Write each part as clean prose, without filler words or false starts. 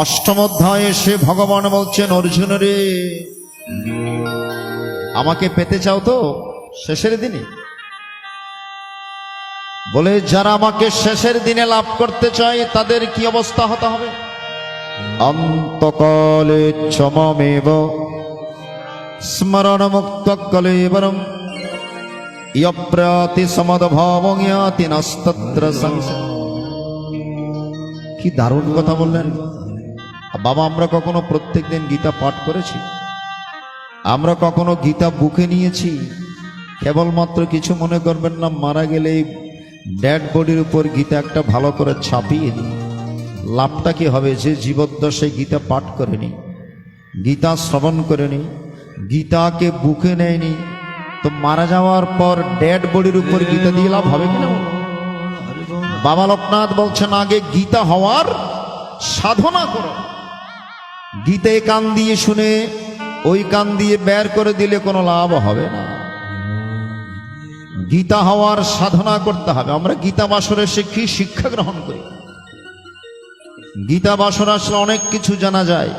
অষ্টম অধ্যায়ে সে ভগবান বলছেন, অর্জুন রে, আমাকে পেতে চাও তো শেষের দিনে? বলে, যারা আমাকে শেষের দিনে লাভ করতে চায় তাদের কি অবস্থা হতে হবে? অন্তকালে চমমেব স্মরণ মুক্ত কলেবরম ইয়প্রাতি সমদভাবং ইয়াতি নস্তত্র সংশয়। কি দারুণ কথা বললেন বাবা। আমরা কখনো প্রত্যেকদিন গীতা পাঠ করেছি? আমরা কখনো গীতা বুকে নিয়েছি? কেবলমাত্র কিছু মনে করবেন না, মারা গেলে এই ডেড বডির উপর গীতা একটা ভালো করে ছাপিয়ে দিই, লাভটা কি হবে? যে জীবদ্দশায় গীতা পাঠ করেনি, গীতা শ্রবণ করেনি, গীতাকে বুকে নেয়নি, তো মারা যাওয়ার পর ডেড বডির উপর গীতা দিয়ে লাভ হবে কিনা? বাবা লোকনাথ বলছেন, আগে গীতা হওয়ার সাধনা করো। গীতায় কান দিয়ে শুনে ওই কান দিয়ে বের করে দিলে কোনো লাভ হবে না। গীতা হওয়ার সাধনা করতে হবে। আমরা গীতা বাসরে শিখি, শিক্ষা গ্রহণ করি। গীতা বাসর আসলে অনেক কিছু জানা যায়।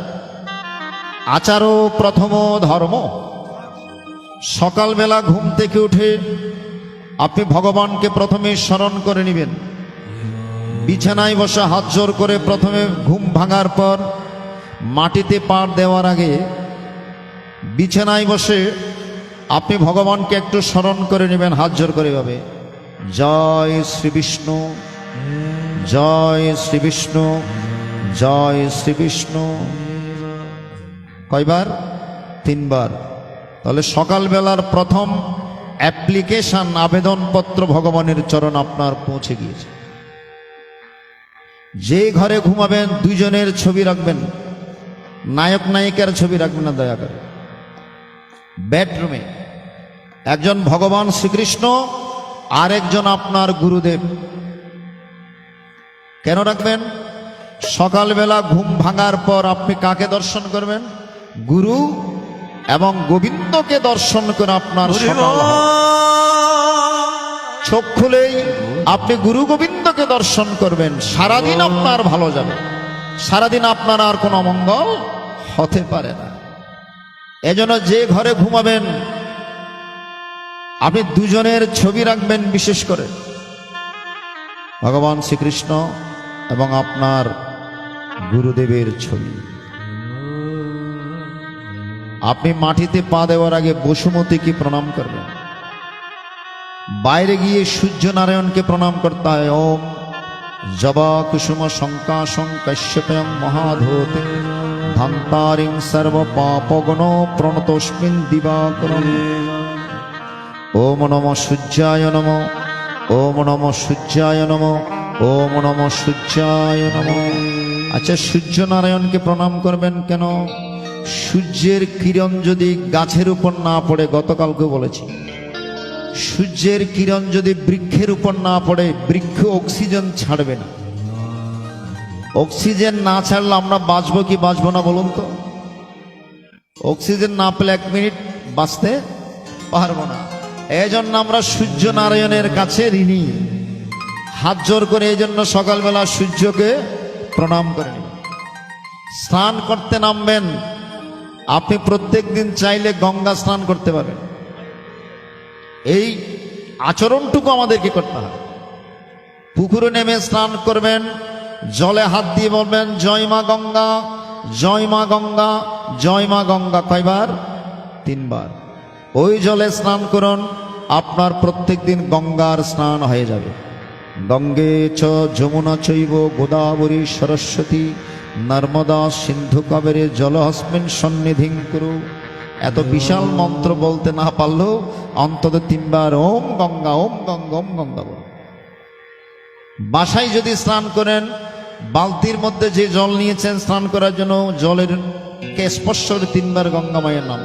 আচারও প্রথম ধর্ম। সকালবেলা ঘুম থেকে উঠে আপনি ভগবানকে প্রথমে স্মরণ করে নেবেন। বিছানায় বসে হাত জোর করে প্রথমে ঘুম ভাঙার পর মাটিতে পা দেওয়ার আগে বিছানায় বসে আপনি ভগবানকে একটু স্মরণ করে নেবেন, হাত জোর করে ভাবে, জয় শ্রী বিষ্ণু, জয় শ্রী বিষ্ণু, জয় শ্রী বিষ্ণু। কয়বার? 3 বার। তাহলে সকালবেলার প্রথম অ্যাপ্লিকেশন, আবেদনপত্র ভগবানের চরণ আপনার পৌঁছে গিয়েছে। যে ঘরে ঘুমাবেন 2 জনের ছবি রাখবেন, নায়ক নায়িকার ছবি রাখবেন না দয়া করে। বেডরুমে একজন ভগবান শ্রীকৃষ্ণ আর একজন আপনার গুরুদেব। কেন রাখবেন? সকালবেলা ঘুম ভাঙার পর আপনি কাকে দর্শন করবেন? গুরু এবং গোবিন্দকে দর্শন করে আপনার সকাল হবে। চোখ খুলেই আপনি গুরু গোবিন্দকে দর্শন করবেন, সারাদিন আপনার ভালো যাবে, সারাদিন আপনার আর কোনো অমঙ্গল হতে পারে না। এজন্য যে ঘরে ঘুমাবেন আপনি 2 জনের ছবি রাখবেন, বিশেষ করে ভগবান শ্রীকৃষ্ণ এবং আপনার গুরুদেবের ছবি। আপনি মাটিতে পা দেওয়ার আগে বসুমতীকে প্রণাম করবেন। বাইরে গিয়ে সূর্য নারায়ণকে প্রণাম করতে হয়। ওম জবা কুসুম শঙ্কাশং কাশ্যপয়ং মহাধূতে ধান্তারিং সর্ব পাপগণ প্রণতস্মিন দিবাকরণ। ওম নমঃ সূর্যায় নমঃ, ওম নমঃ সূর্যায় নমঃ, ওম নমঃ সূর্যায় নমঃ। আচ্ছা, সূর্য নারায়ণকে প্রণাম করবেন কেন? সূর্যের কিরণ যদি গাছের উপর না পড়ে, গতকালকে বলেছি, সূর্যের কিরণ যদি বৃক্ষের উপর না পড়ে, বৃক্ষ অক্সিজেন ছাড়বে না। অক্সিজেন না ছাড়লে আমরা বাঁচবো কি বাঁচবো না বলুন তো? অক্সিজেন না পেলে 1 মিনিট বাঁচতে পারবো না। এই জন্য আমরা সূর্য নারায়ণের কাছে ঋণী। হাত জোর করে এই জন্য সকালবেলা সূর্যকে প্রণাম করে নেবেন। স্নান করতে নামবেন, আপনি প্রত্যেক দিন চাইলে গঙ্গা স্নান করতে পারবেন। এই আচরণটুকু আমাদেরকে করতে হবে। পুকুরে নেমে স্নান করবেন, জলে হাত দিয়ে বলবেন, জয় মা গঙ্গা, জয় মা গঙ্গা, জয় মা গঙ্গা। কয়বার? 3 বার। ওই জলে স্নান করুন, আপনার প্রত্যেক দিন গঙ্গার স্নান হয়ে যাবে। গঙ্গে চ যমুনা চৈব গোদাবরী সরস্বতী নর্মদা সিন্ধু কাবেরী জলহস্মিন সন্নিধিং কুরু। এত বিশাল মন্ত্র বলতে না পারলেও অন্তত 3 বার ওম গঙ্গা, ওম গঙ্গা, ওম গঙ্গা বলুন। বাসায় যদি স্নান করেন, বালতির মধ্যে যে জল নিয়েছেন স্নান করার জন্য, জলের কে স্পর্শ করে 3 বার গঙ্গা মায়ের নাম।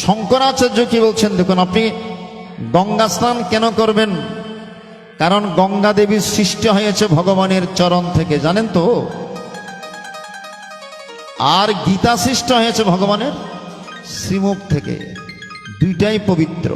শঙ্করাচার্য কি বলছেন দেখুন, আপনি গঙ্গা স্নান কেন করবেন? কারণ গঙ্গা দেবী সৃষ্টি হয়েছে ভগবানের চরণ থেকে, জানেন তো? আর গীতা সৃষ্টি হয়েছে ভগবানের শ্রীমুখ থেকে। 2টাই পবিত্র।